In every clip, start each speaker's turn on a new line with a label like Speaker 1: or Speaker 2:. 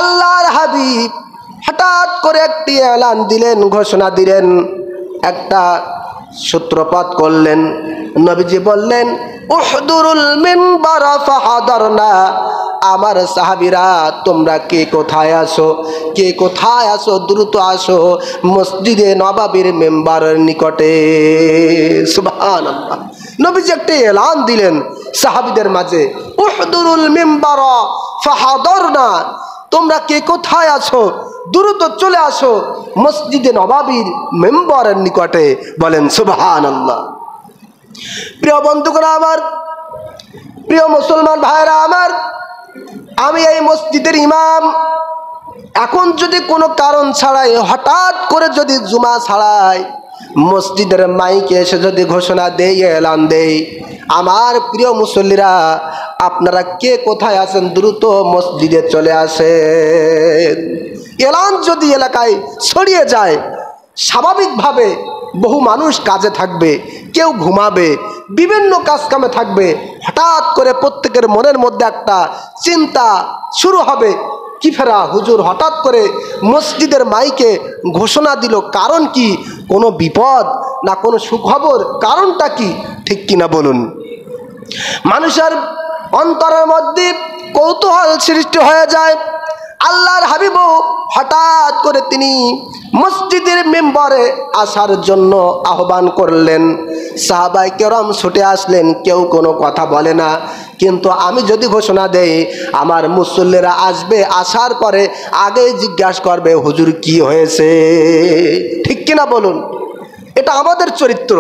Speaker 1: আল্লাহর হাবিব হঠাৎ করে একটি এলান দিলেন, ঘোষণা দিলেন, একটা সূত্রপাত করলেন। নবীজি বললেন, উহদুরুল মিনবার ফাহাদারনা। আমার সাহাবীরা, তোমরা কে কোথায় আসো, কে কোথায় আসো, দ্রুত আসো মসজিদে নববীর মেম্বারের নিকটে। সুবহানাল্লাহ। নবীজি একটি এলান দিলেন সাহাবীদের মাঝে, উহদুরুল মিনবার ফাহাদারনা। তোমরা কে কোথায় আছো, দ্রুত চলে আসো মসজিদে নববীর মেম্বারের নিকটে। বলেন সুবহানাল্লাহ। প্রিয় বন্ধুগণ আমার, প্রিয় মুসলমান ভাইরা আমার, আমি এই মসজিদের ইমাম। এখন যদি কোনো কারণ ছাড়াই হঠাৎ করে যদি জুমা ছাড়াই মসজিদের মাইকে এসে যদি ঘোষণা দেই, এলান দেই, আমার প্রিয় মুসল্লিরা, আপনারা কে কোথায় আছেন দ্রুত মসজিদে চলে আসেন। এলান যদি এলাকায় ছড়িয়ে যায়, স্বাভাবিকভাবে বহু মানুষ কাজে থাকবে, কেউ ঘুমাবে, বিভিন্ন কাজ কামে থাকবে। হঠাৎ করে প্রত্যেকের মনের মধ্যে একটা চিন্তা শুরু হবে, কি ফেরা হুজুর হঠাৎ করে মসজিদের মাইকে ঘোষণা দিল, কারণ কি? কোনো বিপদ না কোনো সুখবর? কারণটা কি? ঠিক কিনা বলুন? মানুষের অন্তরের মধ্যে কৌতূহল সৃষ্টি হয়ে যায়। আল্লাহর হাবিবও হঠাৎ করে তিনি মসজিদের মেম্বারে আসার জন্য আহ্বান করলেন। সাহাবায়ে কেরাম ছুটে আসলেন, কেউ কোনো কথা বলে না। কিন্তু আমি যদি ঘোষণা দেই, আমার মুসল্লিরা আসবে, আসার পরে আগে জিজ্ঞাসা করবে, হুজুর কি হয়েছে? ঠিক কিনা বলুন? এটা আমাদের চরিত্র।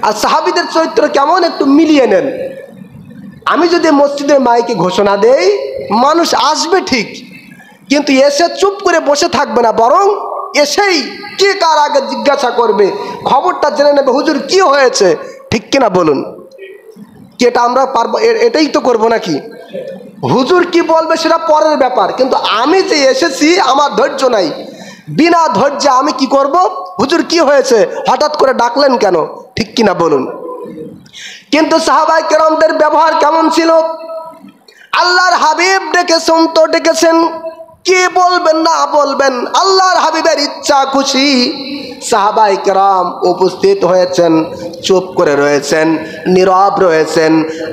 Speaker 1: আর সাহাবীদের চরিত্র কেমন একটু মিলিয়ে নেন। আমি যদি মসজিদের মাইকে ঘোষণা দেই, মানুষ আসবে ঠিক, কিন্তু এসে চুপ করে বসে থাকবে না, বরং এসেই কে কার আগে জিজ্ঞাসা করবে, খবরটা জেনে নেবে, হুজুর কি হয়েছে? ঠিক কিনা বলুন? কি এটা আমরা পারবো? এটাই তো করবো নাকি? হুজুর কি বলবে সেটা পরের ব্যাপার, কিন্তু আমি যে এসেছি আমার ধৈর্য নাই। বিনা ধৈর্যে আমি কি করব? হুজুর কি হয়েছে, হঠাৎ করে ডাকলেন কেন? ঠিক কিনা বলুন? কিন্তু সাহাবায়ে কেরামদের ব্যবহার কেমন ছিল? আল্লাহর হাবিব ডেকেছেন তো ডেকেছেন, কে বলবেন না বলবেন, আল্লাহর হাবিবের ইচ্ছা খুশি সাহাবায়ে কেরাম উপস্থিত হয়েছেন, চুপ করে রয়েছেন, নীরব রয়েছেন।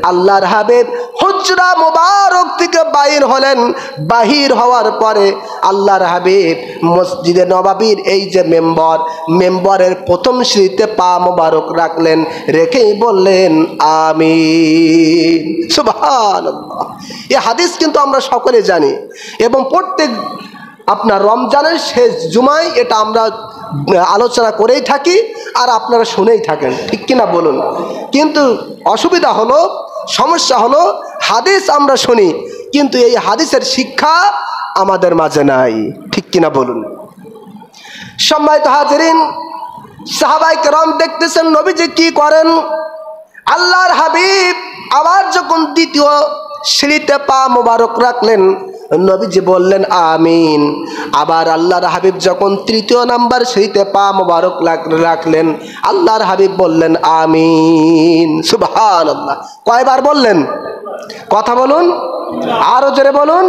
Speaker 1: আল্লাহর হাবিব হুজরা মুবারক থেকে বাহির হলেন। বাহির হওয়ার পরে আল্লাহর হাবিব মসজিদে নববীর এই যে মেম্বরের প্রথম সিঁড়িতে পা মুবারক রাখলেন, রেখেই বললেন আমিন। সুবহানাল্লাহ। এই হাদিস কিন্তু আমরা সকলে জানি, এবং প্রত্যেক আপনার রমজানের শেষ জুমায় এটা আমরা আলোচনা করেই থাকি, আর আপনারা শুনেই থাকেন। ঠিক কিনা বলুন? কিন্তু অসুবিধা হলো, সমস্যা হলো, হাদিস আমরা শুনি, কিন্তু এই হাদিসের শিক্ষা আমাদের মাঝে নাই। ঠিক কিনা বলুন? সম্মানিত হাজিরিন, সাহাবায়ে কেরাম দেখতেছেন নবীজি কি করেন। আল্লাহর হাবিব আবার যখন দ্বিতীয় সিঁড়িতে পা মোবারক রাখলেন, নবীজি বললেন আমিন। আবার আল্লাহর হাবিব যখন তৃতীয় নাম্বার সিঁড়িতে পা মোবারক রাখলেন, আল্লাহর হাবিব বললেন আমিন। সুবহানাল্লাহ। কয়বার বললেন? কথা বলুন, আরো জোরে বলুন।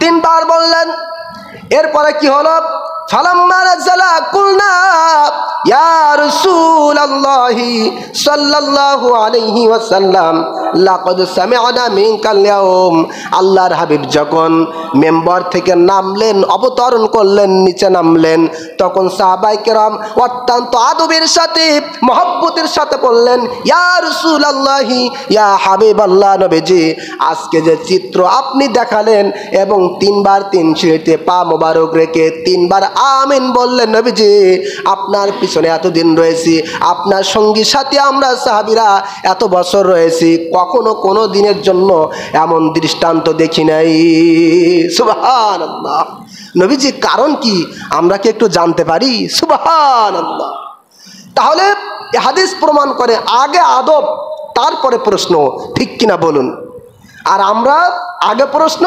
Speaker 1: তিনবার বললেন। এরপরে কি হলো? ফালাম্মা নাযালা কুলনা ইয়া রাসূলুল্লাহি সাল্লাল্লাহু আলাইহি ওয়াসাল্লাম লাকাদ সামি'না মিনকাল ইয়াউম। আল্লাহর হাবিব যখন মেম্বার থেকে নামলেন, অবতরণ করলেন, নিচে নামলেন, তখন সাহাবায়ে কেরাম অত্যন্ত আদবের সাথে, মহব্বতের সাথে বললেন ইয়া রাসূলুল্লাহি, ইয়া হাবিবাল্লাহ, নবীজি আজকে যে চিত্র আপনি দেখালেন এবং তিনবার তিন সিঁড়িতে পা মোবারক রেখে তিনবার আমিন বললেন, নবীজি আপনার পিছনে এতদিন রয়েছি, আপনার সঙ্গী সাথী আমরা সাহাবীরা এত বছর রয়েছি, কখনো কোনো দিনের জন্য এমন দৃষ্টান্ত দেখি নাই। সুবহানাল্লাহ। নবীজি কারণ কি আমরা কি একটু জানতে পারি? সুবহানাল্লাহ। তাহলে এই হাদিস প্রমাণ করে আগে আদব, তারপরে প্রশ্ন। ঠিক কিনা বলুন? আর আমরা আগে প্রশ্ন,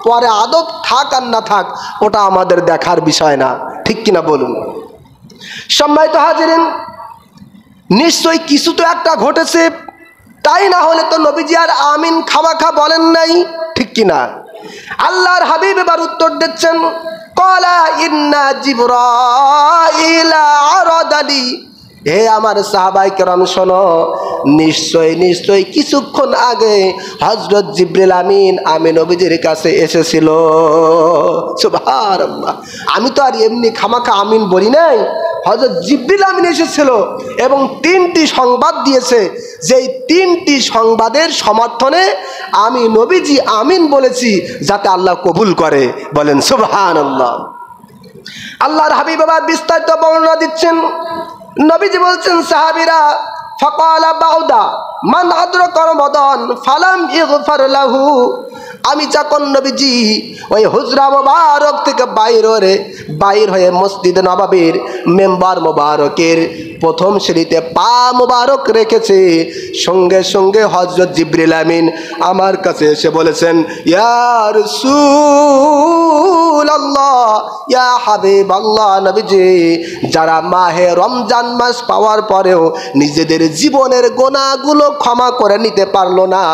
Speaker 1: পরে আদব, থাক আর না থাক ওটা আমাদের দেখার বিষয় না। ঠিক কিনা বলুন? সম্মানিত হাজিরিন, নিশ্চয়ই কিছু তো একটা ঘটেছে, তাই না হলে তো নবীজি আর আমিন খামাখা বলেন নাই। ঠিক কিনা? আল্লাহর হাবিব এবার উত্তর দিচ্ছেন, ক্বালা ইন্না জিবরাইলা আরাদালি, হে আমার সাহাবায়ে কেরাম শোনো, নিশ্চয় নিশ্চয় কিছুক্ষণ আগে হযরত জিবরিল আমিন আমি নবীজির কাছে এসেছিল। সুবহানাল্লাহ, আমি তো আর এমনি খামাখা আমিন বলি নাই, হযরত জিবরিল আমিন এসেছিল এবং 3টি সংবাদ দিয়েছে, যেই 3টি সংবাদের সমর্থনে আমি নবীজি আমিন বলেছি, যাতে আল্লাহ কবুল করে। বলেন সুবহানাল্লাহ। আল্লাহর হাবিব আবার বিস্তারিত বর্ণনা দিচ্ছেন। নবীজি বলছেন, সাহাবীরা ফাকালা বাউদা মান আদরাকা রমাদান ফালাম ইগফার লাহু, আমি যখন নবীজি ওই হুজরা মোবারক থেকে বাইর হয়ে মসজিদে নববীর মেম্বার মোবারকের প্রথম সিঁড়িতে পা মোবারক রেখেছে, সঙ্গে সঙ্গে হযরত জিবরিল আমিন আমার কাছে এসে বলেছেন, ইয়া রাসূলুল্লাহ, ইয়া হাবিবাল্লাহ, নবীজি যারা মাহে রমজান মাস পাওয়ার পরেও নিজেদের জীবনের গুনাহগুলো ক্ষমা করে নিতে পারলো না,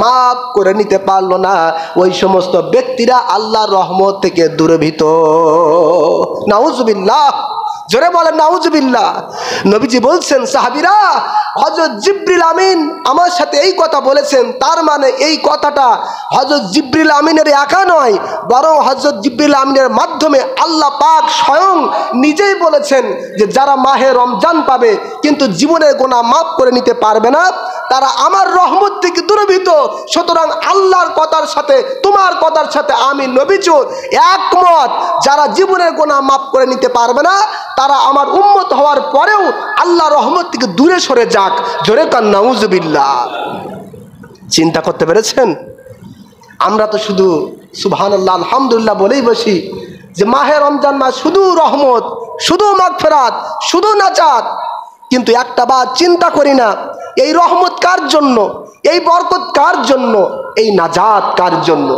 Speaker 1: মাফ করে নিতে পারলো না, ওই সমস্ত ব্যক্তিরা আল্লাহর রহমত থেকে দূরভীত। নাউজুবিল্লাহ, জোরে বলেন নাউজুবিল্লাহ। নবীজি বলছেন, সাহাবীরা হযরত জিবরিল আমিন আমার সাথে এই কথা বলেছেন, তার মানে এই কথাটা হযরত জিবরিল আমিনের একা নয়, বরং হযরত জিবরিল আমিনের মাধ্যমে আল্লাহ পাক স্বয়ং নিজেই বলেছেন যে যারা মাহে রমজান পাবে কিন্তু জীবনের গুনাহ মাফ করে নিতে পারবে না, তারা আমার রহমত থেকে দূরভীত। সুতরাং আল্লাহর কথার সাথে তোমার কথার সাথে আমি নবীজি একমত, যারা জীবনের গুনাহ মাফ করে নিতে পারবে না তারা আমার উম্মত হওয়ার পরেও আল্লাহর রহমত থেকে দূরে সরে যাক। জোরে কান নাউজুবিল্লাহ। চিন্তা করতে পেরেছেন? আমরা তো শুধু সুবহানাল্লাহ আলহামদুলিল্লাহ বলেই বসি যে মাহে রমজান মাস শুধু রহমত, শুধু মাগফিরাত, শুধু নাজাত, কিন্তু একটা বার চিন্তা করি না এই রহমত কার জন্য, এই বরকত কার জন্য, এই নাজাত কার জন্য।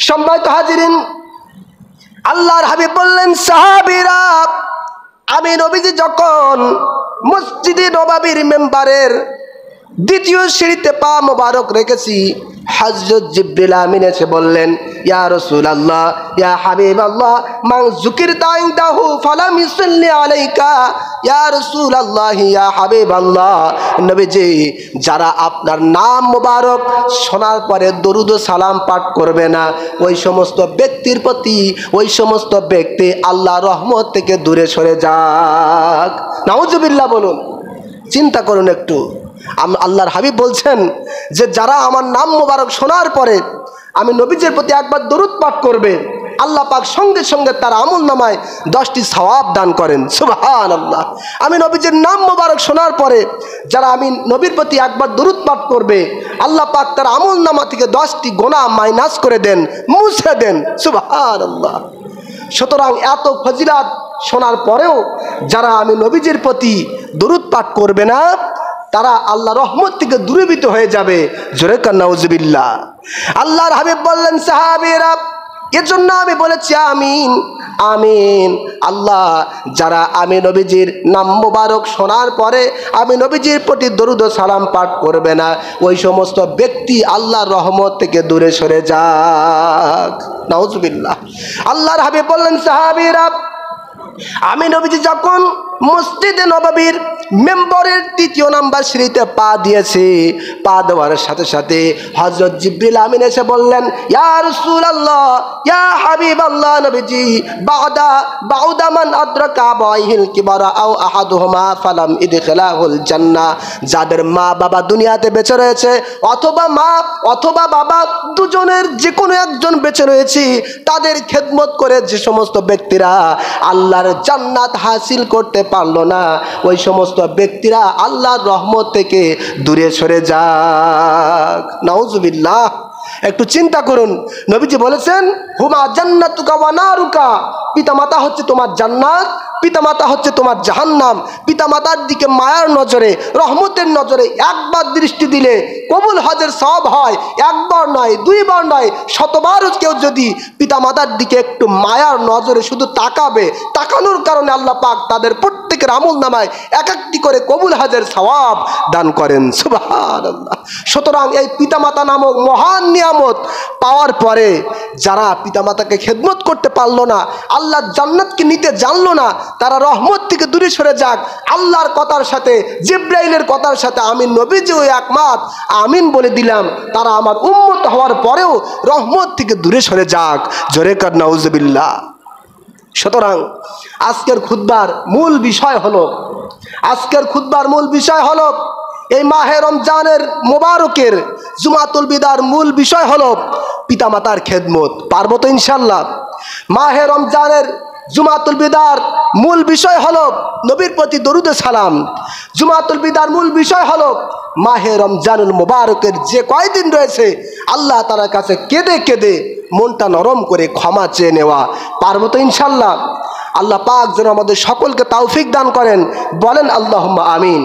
Speaker 1: সম্মানিত হাজিরিন, আল্লাহর হাবিব বললেন, সাহাবীরা আমি নবীজি যখন মসজিদে নববীর মেম্বারের দ্বিতীয় সিঁড়িতে পা মোবারক রেখেছি, হযরত জিবরিল আমিন এসে বললেন, ইয়া রাসূলুল্লাহ, ইয়া হাবিবাল্লাহ, মান যুকিরতা ইনদাহু ফালাম ইউসাল্লি আলাইকা, ইয়া রাসূলুল্লাহ, ইয়া হাবিবাল্লাহ, নবীজি যারা আপনার নাম মোবারক শোনার পরে দরুদ ও সালাম পাঠ করবে না, ওই সমস্ত ব্যক্তির প্রতি ওই সমস্ত ব্যক্তি আল্লাহর রহমত থেকে দূরে সরে যাক। নাউজুবিল্লাহ বলুন। চিন্তা করুন একটু, আল্লাহর হাবিব বলছেন যে যারা আমার নাম মোবারক শোনার পরে আমি নবীজির প্রতি একবার দরুদ পাঠ করবে, আল্লাহ পাক সঙ্গে সঙ্গে তার আমল নামায় 10টি সওয়াব দান করেন। সুবহানাল্লাহ। আমি নবীজির নাম মোবারক শোনার পরে যারা আমি নবীর প্রতি একবার দরুদ পাঠ করবে, আল্লাহ পাক তার আমল নামা থেকে 10টি গুনাহ মাইনাস করে দেন, মুছে দেন। সুবহানাল্লাহ। সুতরাং এত ফজিলাত শোনার পরেও যারা আমি নবীজির প্রতি দরুদ পাঠ করবে না, তারা আল্লাহ রহমত থেকে দূরীভূত হয়ে যাবে। জোরে কান নাউজুবিল্লাহ। আল্লাহর হাবিব বললেন, সাহাবীরা এজন্য আমি বলেছি আমিন আমিন। আল্লাহ যারা আমি নবীজির নাম মোবারক শোনার পরে আমি নবীজির প্রতি দরুদ ও সালাম পাঠ করবে না, ওই সমস্ত ব্যক্তি আল্লাহর রহমত থেকে দূরে সরে যাক। নাউজুবিল্লাহ। আল্লাহর হাবিব বললেন, সাহাবীরা আমি নবীজি যখন মসজিদে নববীর মেম্বরের 3য় নাম্বার সিঁড়িতে পা দিয়েছি, পা দেওয়ার সাথে সাথে হযরত জিবরিল আমিন এসে বললেন, ইয়া রাসূলুল্লাহ, ইয়া হাবিবাল্লাহ, নবীজি বাউদা মান আদরাকা আবাইহিল কিবারা আও আহাদুহুমা ফালাম ইদখিলাহুল জান্নাহ, যাদের মা বাবা দুনিয়াতে বেঁচে রয়েছে, অথবা মা অথবা বাবা দুজনের যে কোনো একজন বেঁচে রয়েছে, তাদের খেদমত করে যে সমস্ত ব্যক্তিরা আল্লাহর জান্নাত হাসিল করতে পারলো না, ওই সমস্ত ব্যক্তিরা আল্লাহর রহমত থেকে দূরে সরে যাক। নাউজুবিল্লাহ। একটু চিন্তা করুন, নবীজি বলেছেন, হুমা জান্নাতুকা ওয়া নারুকা, পিতা মাতা হচ্ছে তোমার জান্নাত পিতামাতা হচ্ছে তোমার জাহান্নাম। পিতামাতার দিকে মায়ার নজরে, রহমতের নজরে একবার দৃষ্টি দিলে কবুল হজের সওয়াব হয়। একবার নয়, দুইবার নয়, শতবার কেউ যদি পিতামাতার দিকে একটু মায়ার নজরে শুধু তাকাবে, তাকানোর কারণে আল্লাহ পাক তাদের প্রত্যেকের আমল নামায় এক একটি করে কবুল হজের সওয়াব দান করেন। সুবহানাল্লাহ। সুতরাং এই পিতামাতা নামক মহান নিয়ামত পাওয়ার পরে যারা পিতামাতাকে খেদমত করতে পারলো না, আল্লাহর জান্নাতকে নিতে জানলো না, তারা রহমত থেকে দূরে সরে যাক। আল্লাহর কথার সাথে, জিবরাইলের কথার সাথে আমি নবীজিও একমত, আমিন বলে দিলাম। তারা আমার উম্মত হওয়ার পরেও রহমত থেকে দূরে সরে যাক। জোরে কর নাউজুবিল্লাহ। সুতরাং আজকের খুতবার মূল বিষয় হলো এই মাহে রমজানের মোবারকের জুমাতুল বিদার মূল বিষয় হলো পিতামাতার খেদমত। পারবো তো ইনশাল্লাহ? মাহে রমজানের জুমাতুল বিদার মূল বিষয় হলো নবীর প্রতি দরুদ সালাম। জুমাতুল বিদার মূল বিষয় হলো মাহে রমজানুল মোবারকের যে কয়দিন রয়েছে আল্লাহ তাআলার কাছে কেঁদে কেঁদে মনটা নরম করে ক্ষমা চেয়ে নেওয়া। পারবো তো ইনশাল্লাহ? আল্লাহ পাক যেন আমাদের সকলকে তৌফিক দান করেন। বলেন আল্লাহুম্মা আমিন।